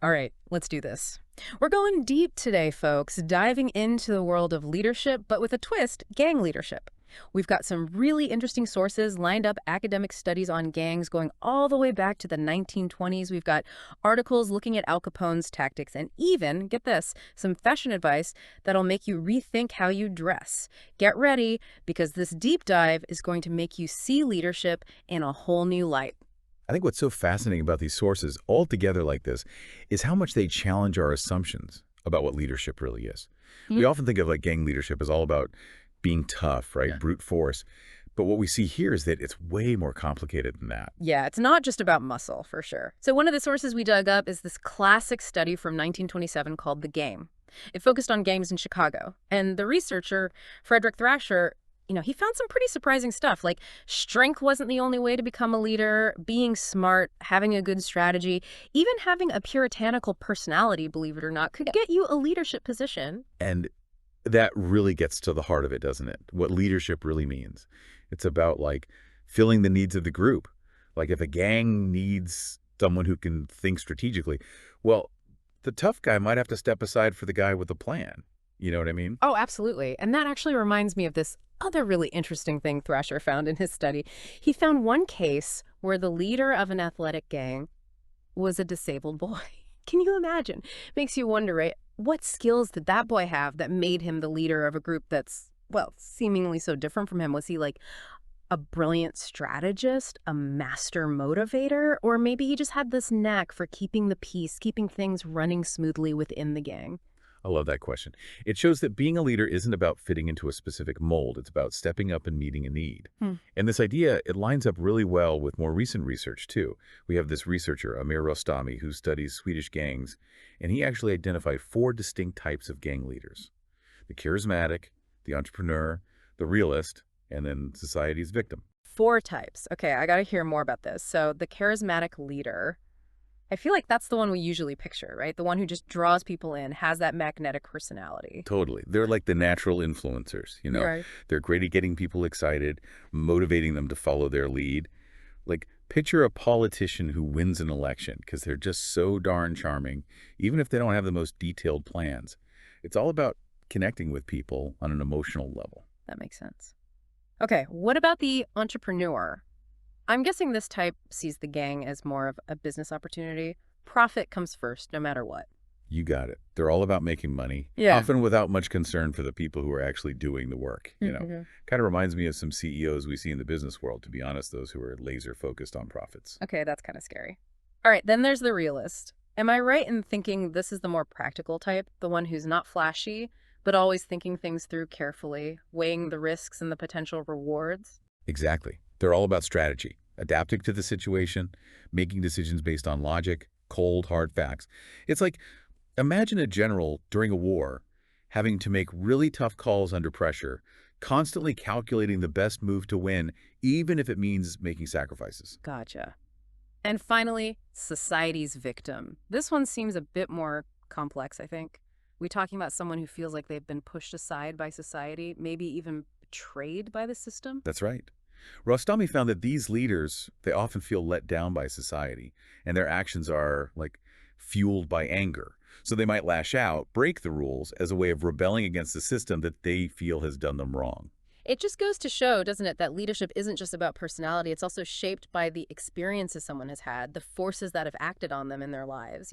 All right, let's do this. We're going deep today, folks, diving into the world of leadership, but with a twist, gang leadership. We've got some really interesting sources lined up, academic studies on gangs going all the way back to the 1920s. We've got articles looking at Al Capone's tactics and even, get this, some fashion advice that'll make you rethink how you dress. Get ready, because this deep dive is going to make you see leadership in a whole new light. I think what's so fascinating about these sources all together like this is how much they challenge our assumptions about what leadership really is. We often think of like gang leadership as all about being tough, right? Yeah. Brute force. But what we see here is that it's way more complicated than that. Yeah, it's not just about muscle, for sure. So one of the sources we dug up is this classic study from 1927 called The Game. It focused on gangs in Chicago. And the researcher, Frederick Thrasher, he found some pretty surprising stuff, like strength wasn't the only way to become a leader, being smart, having a good strategy, even having a puritanical personality, believe it or not, could get you a leadership position. And that really gets to the heart of it, doesn't it? What leadership really means. It's about like filling the needs of the group. Like if a gang needs someone who can think strategically, well, the tough guy might have to step aside for the guy with a plan. You know what I mean? Oh, absolutely. And that actually reminds me of this other really interesting thing Thrasher found in his study. He found one case where the leader of an athletic gang was a disabled boy. Can you imagine? Makes you wonder, right? What skills did that boy have that made him the leader of a group that's, well, seemingly so different from him? Was he like a brilliant strategist, a master motivator, or maybe he just had this knack for keeping the peace, keeping things running smoothly within the gang? I love that question. It shows that being a leader isn't about fitting into a specific mold. It's about stepping up and meeting a need. Hmm. And this idea, it lines up really well with more recent research, too. We have this researcher, Amir Rostami, who studies Swedish gangs, and he actually identified 4 distinct types of gang leaders: the charismatic, the entrepreneur, the realist, and then society's victim. 4 types. Okay, I gotta hear more about this. So the charismatic leader, I feel like that's the one we usually picture, right? The one who just draws people in, has that magnetic personality. Totally. They're like the natural influencers. Right. They're great at getting people excited, motivating them to follow their lead. Like, picture a politician who wins an election because they're just so darn charming, even if they don't have the most detailed plans. It's all about connecting with people on an emotional level. That makes sense. Okay, what about the entrepreneur? I'm guessing this type sees the gang as more of a business opportunity. Profit comes first, no matter what. You got it. They're all about making money, Yeah. often without much concern for the people who are actually doing the work. Mhm. Kind of reminds me of some CEOs we see in the business world, to be honest, those who are laser focused on profits. Okay, that's kind of scary. All right, then there's the realist. Am I right in thinking this is the more practical type, the one who's not flashy, but always thinking things through carefully, weighing the risks and the potential rewards? Exactly. They're all about strategy, adapting to the situation, making decisions based on logic, cold, hard facts. It's like, imagine a general during a war having to make really tough calls under pressure, constantly calculating the best move to win, even if it means making sacrifices. Gotcha. And finally, society's victim. This one seems a bit more complex, I think. We talking about someone who feels like they've been pushed aside by society, maybe even betrayed by the system? That's right. Rostami found that these leaders, they often feel let down by society, and their actions are, like, fueled by anger. So they might lash out, break the rules as a way of rebelling against the system that they feel has done them wrong. It just goes to show, doesn't it, that leadership isn't just about personality. It's also shaped by the experiences someone has had, the forces that have acted on them in their lives.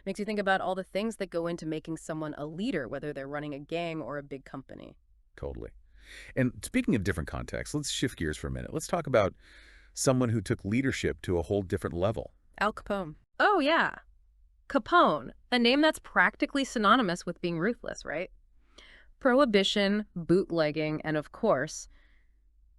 Makes you think about all the things that go into making someone a leader, whether they're running a gang or a big company. Totally. And speaking of different contexts, let's shift gears for a minute. Let's talk about someone who took leadership to a whole different level. Al Capone. Oh, yeah. Capone, a name that's practically synonymous with being ruthless, right? Prohibition, bootlegging, and of course,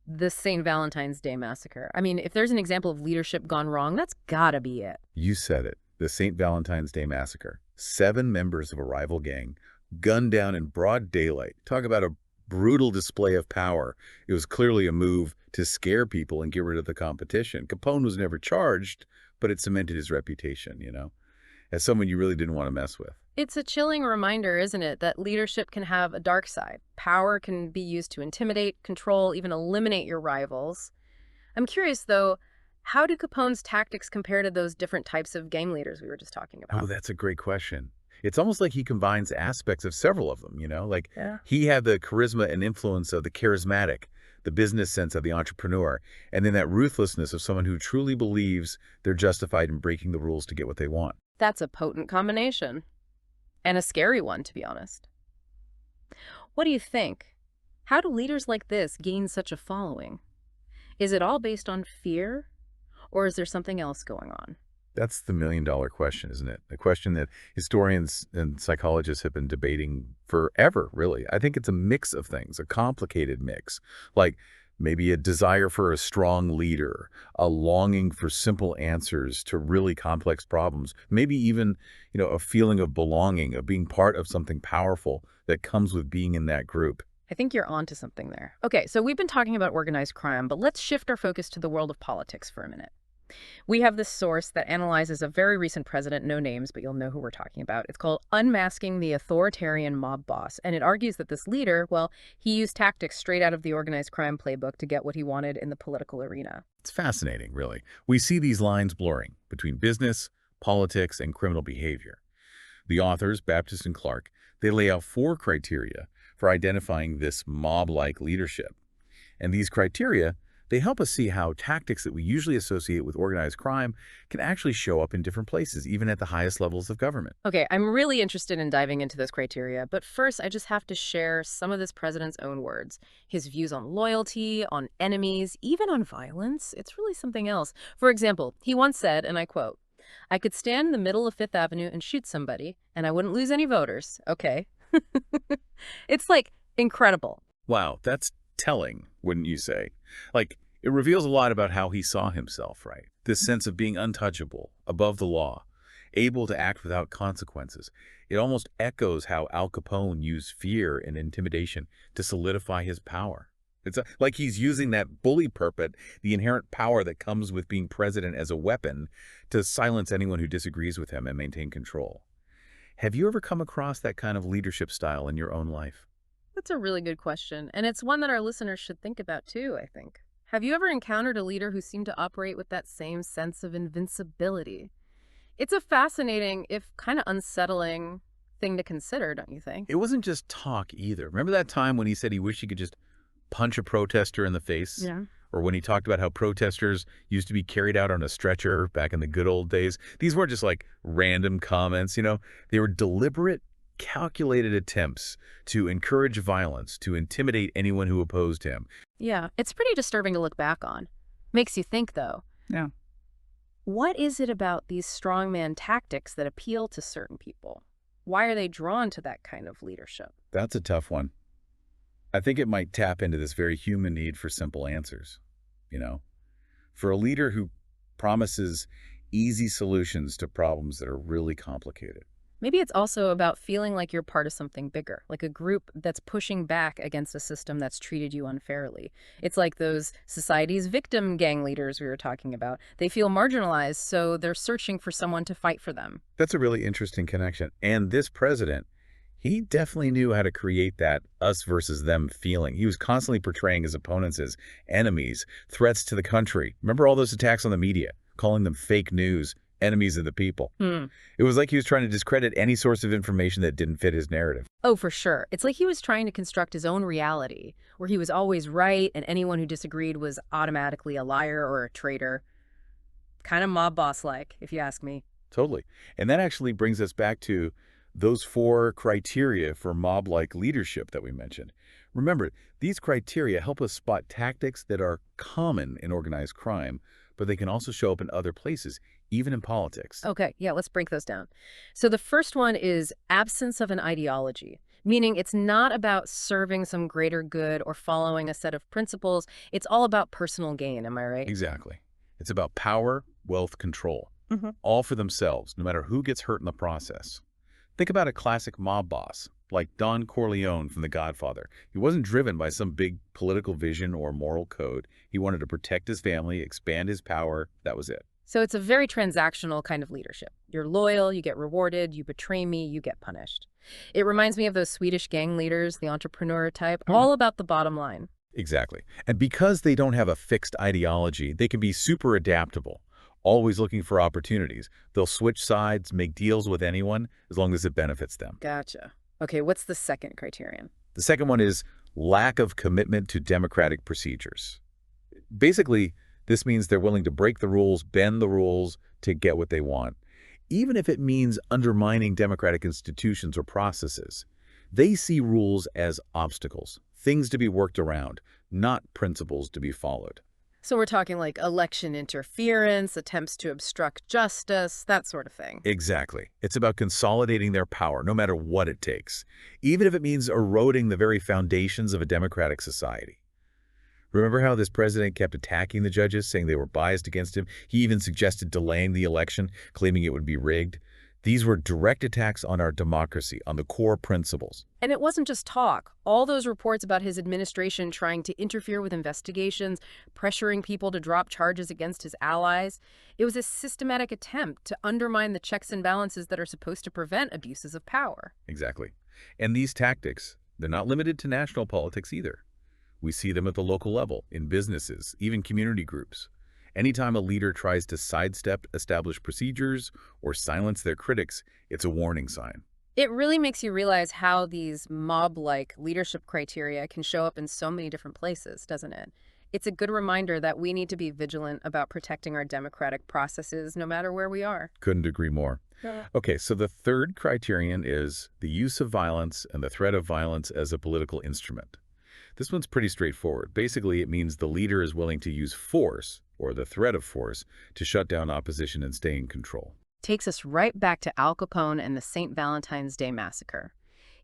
the St. Valentine's Day Massacre. I mean, if there's an example of leadership gone wrong, that's gotta be it. You said it. The St. Valentine's Day Massacre. 7 members of a rival gang gunned down in broad daylight. Talk about a brutal display of power. It was clearly a move to scare people and get rid of the competition. Capone was never charged, but it cemented his reputation, as someone you really didn't want to mess with. It's a chilling reminder, isn't it, that leadership can have a dark side. Power can be used to intimidate, control, even eliminate your rivals. I'm curious, though, How do Capone's tactics compare to those different types of gang leaders we were just talking Oh, about? that's a great question. It's almost like he combines aspects of several of them, you know? Like, Yeah. he had the charisma and influence of the charismatic, the business sense of the entrepreneur, and then that ruthlessness of someone who truly believes they're justified in breaking the rules to get what they want. That's a potent combination, and a scary one, to be honest. What do you think? How do leaders like this gain such a following? Is it all based on fear, or is there something else going on? That's the million-dollar question, isn't it? A question that historians and psychologists have been debating forever, really. I think it's a mix of things, a complicated mix, like maybe a desire for a strong leader, a longing for simple answers to really complex problems, maybe even, a feeling of belonging, of being part of something powerful that comes with being in that group. I think you're onto something there. Okay, so we've been talking about organized crime, but let's shift our focus to the world of politics for a minute. We have this source that analyzes a very recent president, no names, but you'll know who we're talking about. It's called Unmasking the Authoritarian Mob Boss. And it argues that this leader, well, he used tactics straight out of the organized crime playbook to get what he wanted in the political arena. It's fascinating, really. We see these lines blurring between business, politics, and criminal behavior. The authors, Baptist and Clark, they lay out 4 criteria for identifying this mob-like leadership. And these criteria, they help us see how tactics that we usually associate with organized crime can actually show up in different places, even at the highest levels of government. Okay, I'm really interested in diving into those criteria, but first I just have to share some of this president's own words. His views on loyalty, on enemies, even on violence. It's really something else. For example, he once said, and I quote, "I could stand in the middle of Fifth Avenue and shoot somebody, and I wouldn't lose any voters." Okay. It's like incredible. Wow, that's telling, wouldn't you say? Like, it reveals a lot about how he saw himself, right? This sense of being untouchable, above the law, able to act without consequences. It almost echoes how Al Capone used fear and intimidation to solidify his power. Like he's using that bully purpose, the inherent power that comes with being president as a weapon to silence anyone who disagrees with him and maintain control. Have you ever come across that kind of leadership style in your own life? That's a really good question, and it's one that our listeners should think about too, I think. Have you ever encountered a leader who seemed to operate with that same sense of invincibility? It's a fascinating, if kind of unsettling, thing to consider, don't you think? It wasn't just talk either. Remember that time when he said he wished he could just punch a protester in the face? Yeah. Or when he talked about how protesters used to be carried out on a stretcher back in the good old days? These weren't just like random comments, They were deliberate, calculated attempts to encourage violence, to intimidate anyone who opposed him. Yeah, it's pretty disturbing to look back on. Makes you think, though. Yeah. What is it about these strongman tactics that appeal to certain people? Why are they drawn to that kind of leadership? That's a tough one. I think it might tap into this very human need for simple answers, you know? For a leader who promises easy solutions to problems that are really complicated. Maybe it's also about feeling like you're part of something bigger, like a group that's pushing back against a system that's treated you unfairly. It's like those society's victim gang leaders we were talking about. They feel marginalized, so they're searching for someone to fight for them. That's a really interesting connection. And this president, he definitely knew how to create that us versus them feeling. He was constantly portraying his opponents as enemies, threats to the country. Remember all those attacks on the media, calling them fake news, enemies of the people. It was like he was trying to discredit any source of information that didn't fit his narrative. Oh, for sure. It's like he was trying to construct his own reality, where he was always right and anyone who disagreed was automatically a liar or a traitor. Kind of mob boss-like, if you ask me. Totally. And that actually brings us back to those 4 criteria for mob-like leadership that we mentioned. Remember, these criteria help us spot tactics that are common in organized crime, but they can also show up in other places, even in politics. Okay, yeah, let's break those down. So the first one is absence of an ideology, meaning it's not about serving some greater good or following a set of principles. It's all about personal gain, am I right? Exactly. It's about power, wealth, control, Hmm. all for themselves, no matter who gets hurt in the process. Think about a classic mob boss, like Don Corleone from The Godfather. He wasn't driven by some big political vision or moral code. He wanted to protect his family, expand his power. That was it. So it's a very transactional kind of leadership. You're loyal, you get rewarded, you betray me, you get punished. It reminds me of those Swedish gang leaders, the entrepreneur type, all about the bottom line. Exactly. And because they don't have a fixed ideology, they can be super adaptable, always looking for opportunities. They'll switch sides, make deals with anyone, as long as it benefits them. Gotcha. Okay, what's the second criterion? The second one is lack of commitment to democratic procedures. Basically, this means they're willing to break the rules, bend the rules to get what they want, even if it means undermining democratic institutions or processes. They see rules as obstacles, things to be worked around, not principles to be followed. So we're talking like election interference, attempts to obstruct justice, that sort of thing. Exactly. It's about consolidating their power, no matter what it takes, even if it means eroding the very foundations of a democratic society. Remember how this president kept attacking the judges, saying they were biased against him? He even suggested delaying the election, claiming it would be rigged. These were direct attacks on our democracy, on the core principles. And it wasn't just talk. All those reports about his administration trying to interfere with investigations, pressuring people to drop charges against his allies, it was a systematic attempt to undermine the checks and balances that are supposed to prevent abuses of power. Exactly. And these tactics, they're not limited to national politics either. We see them at the local level, in businesses, even community groups. Anytime a leader tries to sidestep established procedures or silence their critics, it's a warning sign. It really makes you realize how these mob-like leadership criteria can show up in so many different places, doesn't it? It's a good reminder that we need to be vigilant about protecting our democratic processes no matter where we are. Couldn't agree more. Yeah. Okay, so the third criterion is the use of violence and the threat of violence as a political instrument. This one's pretty straightforward. Basically, it means the leader is willing to use force, or the threat of force, to shut down opposition and stay in control. Takes us right back to Al Capone and the St. Valentine's Day Massacre.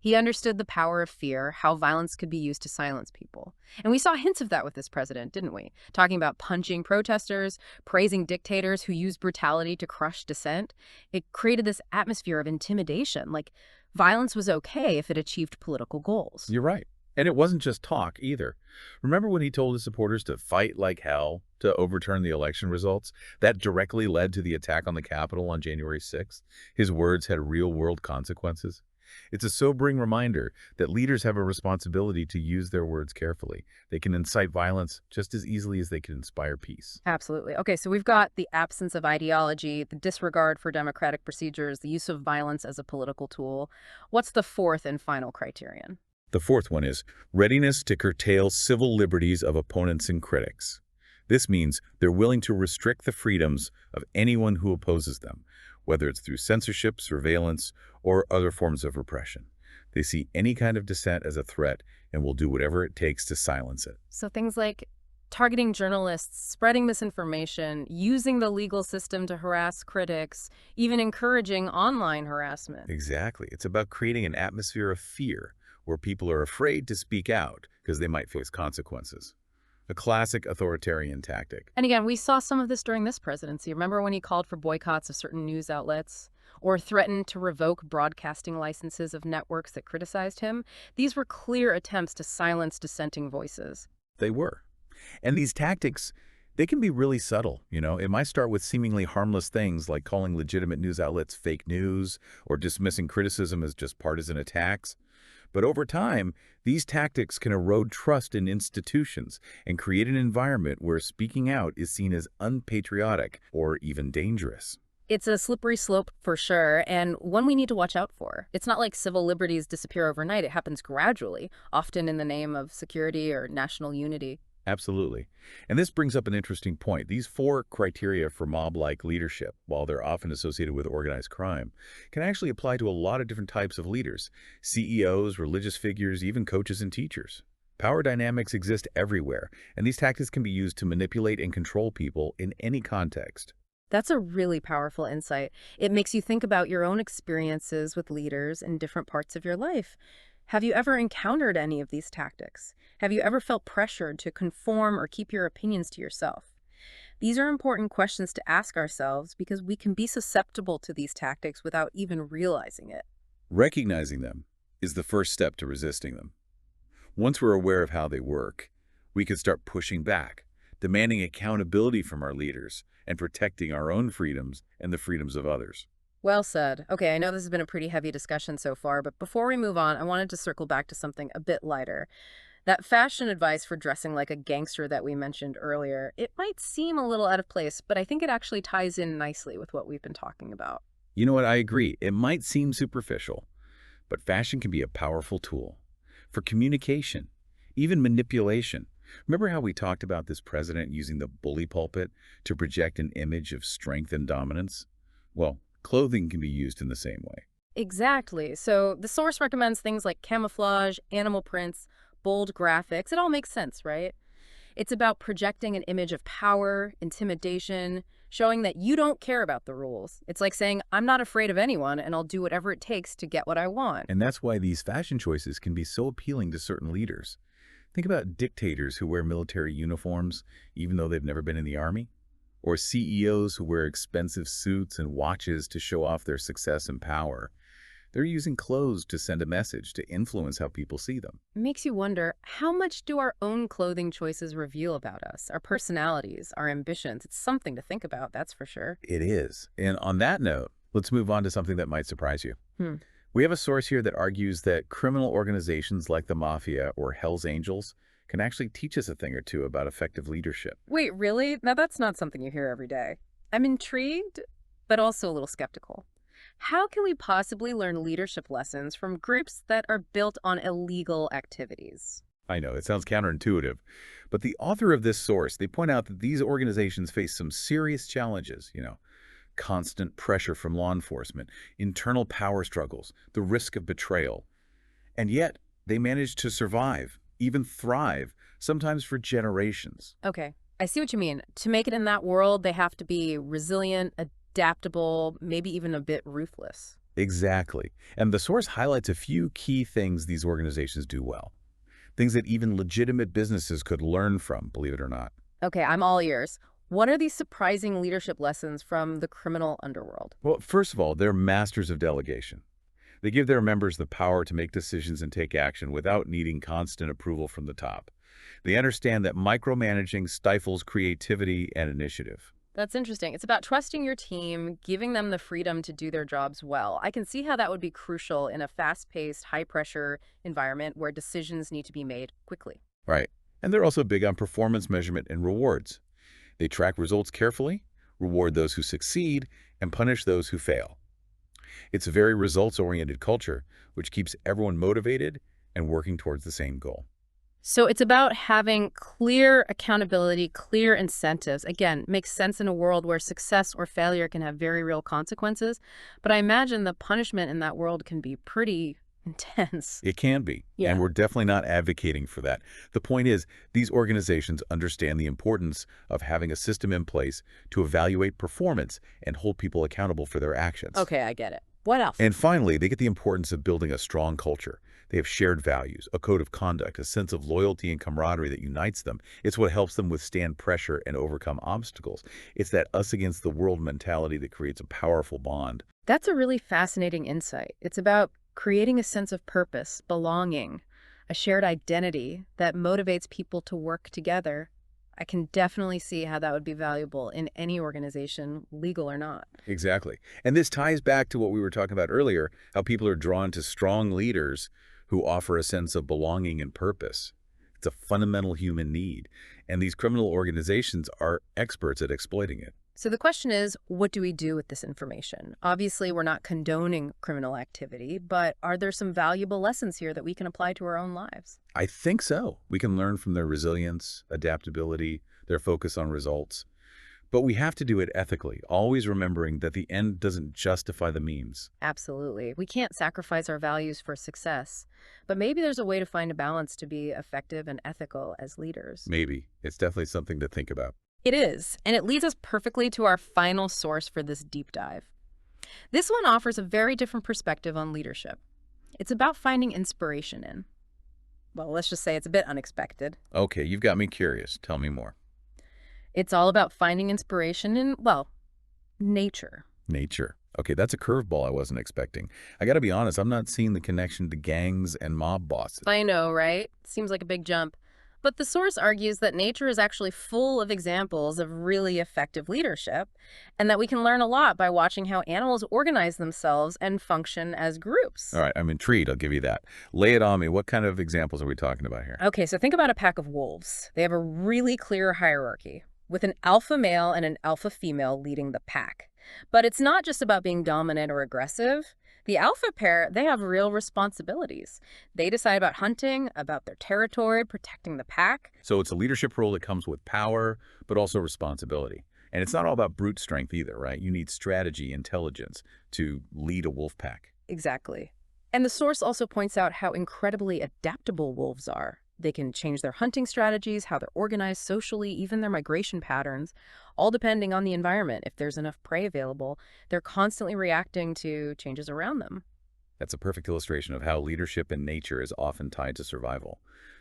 He understood the power of fear, how violence could be used to silence people. And we saw hints of that with this president, didn't we? Talking about punching protesters, praising dictators who used brutality to crush dissent. It created this atmosphere of intimidation, like violence was okay if it achieved political goals. You're right. And it wasn't just talk either. Remember when he told his supporters to fight like hell to overturn the election results? That directly led to the attack on the Capitol on January 6th. His words had real-world consequences. It's a sobering reminder that leaders have a responsibility to use their words carefully. They can incite violence just as easily as they can inspire peace. Absolutely. Okay, so we've got the absence of ideology, the disregard for democratic procedures, the use of violence as a political tool. What's the fourth and final criterion? The fourth one is readiness to curtail civil liberties of opponents and critics. This means they're willing to restrict the freedoms of anyone who opposes them, whether it's through censorship, surveillance, or other forms of repression. They see any kind of dissent as a threat and will do whatever it takes to silence it. So things like targeting journalists, spreading misinformation, using the legal system to harass critics, even encouraging online harassment. Exactly. It's about creating an atmosphere of fear where people are afraid to speak out because they might face consequences. A classic authoritarian tactic. And again, we saw some of this during this presidency. Remember when he called for boycotts of certain news outlets or threatened to revoke broadcasting licenses of networks that criticized him? These were clear attempts to silence dissenting voices. They were. And these tactics, they can be really subtle. It might start with seemingly harmless things like calling legitimate news outlets fake news or dismissing criticism as just partisan attacks. But over time, these tactics can erode trust in institutions and create an environment where speaking out is seen as unpatriotic or even dangerous. It's a slippery slope for sure, and one we need to watch out for. It's not like civil liberties disappear overnight. It happens gradually, often in the name of security or national unity. Absolutely. And this brings up an interesting point. These four criteria for mob-like leadership, while they're often associated with organized crime, can actually apply to a lot of different types of leaders: CEOs, religious figures, even coaches and teachers. Power dynamics exist everywhere, and these tactics can be used to manipulate and control people in any context. That's a really powerful insight. It makes you think about your own experiences with leaders in different parts of your life. Have you ever encountered any of these tactics? Have you ever felt pressured to conform or keep your opinions to yourself? These are important questions to ask ourselves because we can be susceptible to these tactics without even realizing it. Recognizing them is the first step to resisting them. Once we're aware of how they work, we can start pushing back, demanding accountability from our leaders, and protecting our own freedoms and the freedoms of others. Well said. Okay, I know this has been a pretty heavy discussion so far, but before we move on, I wanted to circle back to something a bit lighter. That fashion advice for dressing like a gangster that we mentioned earlier, it might seem a little out of place, but I think it actually ties in nicely with what we've been talking about. You know what? I agree. It might seem superficial, but fashion can be a powerful tool for communication, even manipulation. Remember how we talked about this president using the bully pulpit to project an image of strength and dominance? Well, clothing can be used in the same way. Exactly. So the source recommends things like camouflage, animal prints, bold graphics. It all makes sense, right? It's about projecting an image of power, intimidation, showing that you don't care about the rules. It's like saying, I'm not afraid of anyone and I'll do whatever it takes to get what I want. And that's why these fashion choices can be so appealing to certain leaders. Think about dictators who wear military uniforms even though they've never been in the army, or CEOs who wear expensive suits and watches to show off their success and power. They're using clothes to send a message to influence how people see them. Makes you wonder, how much do our own clothing choices reveal about us, our personalities, our ambitions? It's something to think about, that's for sure. It is. And on that note, let's move on to something that might surprise you. Hmm. We have a source here that argues that criminal organizations like the Mafia or Hell's Angels can actually teach us a thing or two about effective leadership. Wait, really? Now that's not something you hear every day. I'm intrigued, but also a little skeptical. How can we possibly learn leadership lessons from groups that are built on illegal activities? I know, it sounds counterintuitive, but the author of this source, they point out that these organizations face some serious challenges, constant pressure from law enforcement, internal power struggles, the risk of betrayal. And yet, they manage to survive, even thrive, sometimes for generations. Okay, I see what you mean. To make it in that world, they have to be resilient, adaptable, maybe even a bit ruthless. Exactly. And the source highlights a few key things these organizations do well. Things that even legitimate businesses could learn from, believe it or not. Okay, I'm all ears. What are these surprising leadership lessons from the criminal underworld? Well, first of all, they're masters of delegation. They give their members the power to make decisions and take action without needing constant approval from the top. They understand that micromanaging stifles creativity and initiative. That's interesting. It's about trusting your team, giving them the freedom to do their jobs well. I can see how that would be crucial in a fast-paced, high-pressure environment where decisions need to be made quickly. Right. And they're also big on performance measurement and rewards. They track results carefully, reward those who succeed, and punish those who fail. It's a very results-oriented culture, which keeps everyone motivated and working towards the same goal. So it's about having clear accountability, clear incentives. Again, makes sense in a world where success or failure can have very real consequences. But I imagine the punishment in that world can be pretty intense. It can be, Yeah. and we're definitely not advocating for that. The point is, these organizations understand the importance of having a system in place to evaluate performance and hold people accountable for their actions. Okay, I get it. What else? And finally, they get the importance of building a strong culture. They have shared values, a code of conduct, a sense of loyalty and camaraderie that unites them. It's what helps them withstand pressure and overcome obstacles. It's that us against the world mentality that creates a powerful bond. That's a really fascinating insight. It's about creating a sense of purpose, belonging, a shared identity that motivates people to work together. I can definitely see how that would be valuable in any organization, legal or not. Exactly. And this ties back to what we were talking about earlier, how people are drawn to strong leaders who offer a sense of belonging and purpose. It's a fundamental human need, and these criminal organizations are experts at exploiting it. So the question is, what do we do with this information? Obviously, we're not condoning criminal activity, but are there some valuable lessons here that we can apply to our own lives? I think so. We can learn from their resilience, adaptability, their focus on results. But we have to do it ethically, always remembering that the end doesn't justify the means. Absolutely. We can't sacrifice our values for success, but maybe there's a way to find a balance to be effective and ethical as leaders. Maybe. It's definitely something to think about. It is, and it leads us perfectly to our final source for this deep dive. This one offers a very different perspective on leadership. It's about finding inspiration in, well, let's just say it's a bit unexpected. Okay, you've got me curious. Tell me more. It's all about finding inspiration in, well, nature. Nature. Okay, that's a curveball I wasn't expecting. I gotta be honest, I'm not seeing the connection to gangs and mob bosses. I know, right? Seems like a big jump. But the source argues that nature is actually full of examples of really effective leadership, and that we can learn a lot by watching how animals organize themselves and function as All groups. right, I'm intrigued. I'll give you that. Lay it on me. What kind of examples are we talking about here? Okay, so think about a pack of wolves. They have a really clear hierarchy, with an alpha male and an alpha female leading the pack. But it's not just about being dominant or aggressive. The alpha pair, they have real responsibilities. They decide about hunting, about their territory, protecting the pack. So it's a leadership role that comes with power, but also responsibility. And it's not all about brute strength either, right? You need strategy, intelligence to lead a wolf pack. Exactly. And the source also points out how incredibly adaptable wolves are. They can change their hunting strategies, how they're organized socially, even their migration patterns, all depending on the environment. If there's enough prey available, they're constantly reacting to changes around them. That's a perfect illustration of how leadership in nature is often tied to survival.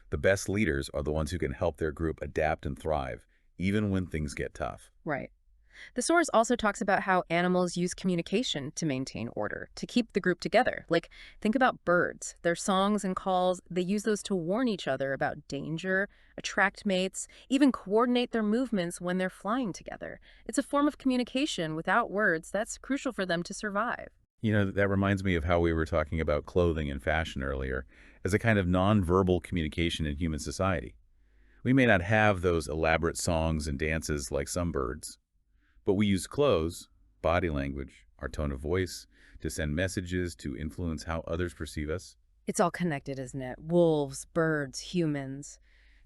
The best leaders are the ones who can help their group adapt and thrive, even when things get tough. Right. The source also talks about how animals use communication to maintain order, to keep the group together. Like, think about birds. Their songs and calls, they use those to warn each other about danger, attract mates, even coordinate their movements when they're flying together. It's a form of communication without words that's crucial for them to survive. You know, that reminds me of how we were talking about clothing and fashion earlier as a kind of nonverbal communication in human society. We may not have those elaborate songs and dances like some birds, but we use clothes, body language, our tone of voice to send messages to influence how others perceive us. It's all connected, isn't it? Wolves, birds, humans.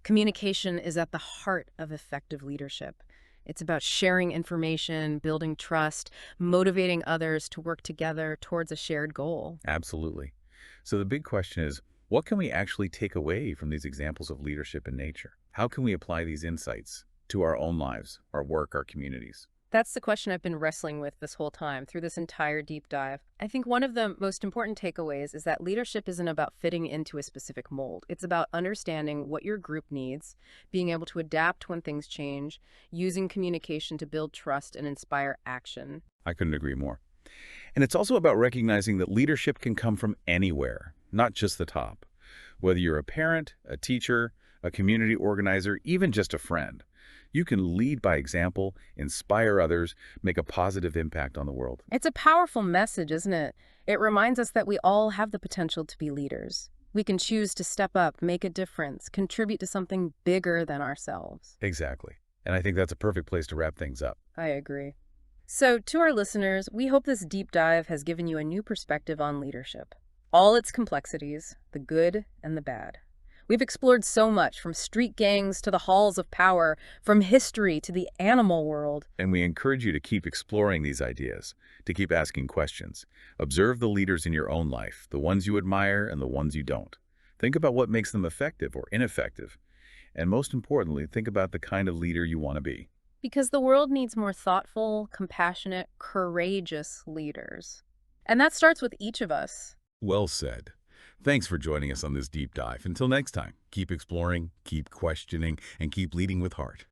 Communication is at the heart of effective leadership. It's about sharing information, building trust, motivating others to work together towards a shared goal. Absolutely. So the big question is, what can we actually take away from these examples of leadership in nature? How can we apply these insights to our own lives, our work, our communities? That's the question I've been wrestling with this whole time through this entire deep dive. I think one of the most important takeaways is that leadership isn't about fitting into a specific mold. It's about understanding what your group needs, being able to adapt when things change, using communication to build trust and inspire action. I couldn't agree more. And it's also about recognizing that leadership can come from anywhere, not just the top. Whether you're a parent, a teacher, a community organizer, even just a friend, you can lead by example, inspire others, make a positive impact on the world. It's a powerful message, isn't it? It reminds us that we all have the potential to be leaders. We can choose to step up, make a difference, contribute to something bigger than ourselves. Exactly. And I think that's a perfect place to wrap things up. I agree. So, to our listeners, we hope this deep dive has given you a new perspective on leadership, all its complexities, the good and the bad. We've explored so much, from street gangs to the halls of power, from history to the animal world. And we encourage you to keep exploring these ideas, to keep asking questions. Observe the leaders in your own life, the ones you admire and the ones you don't. Think about what makes them effective or ineffective. And most importantly, think about the kind of leader you want to be. Because the world needs more thoughtful, compassionate, courageous leaders. And that starts with each of us. Well said. Thanks for joining us on this deep dive. Until next time, keep exploring, keep questioning, and keep leading with heart.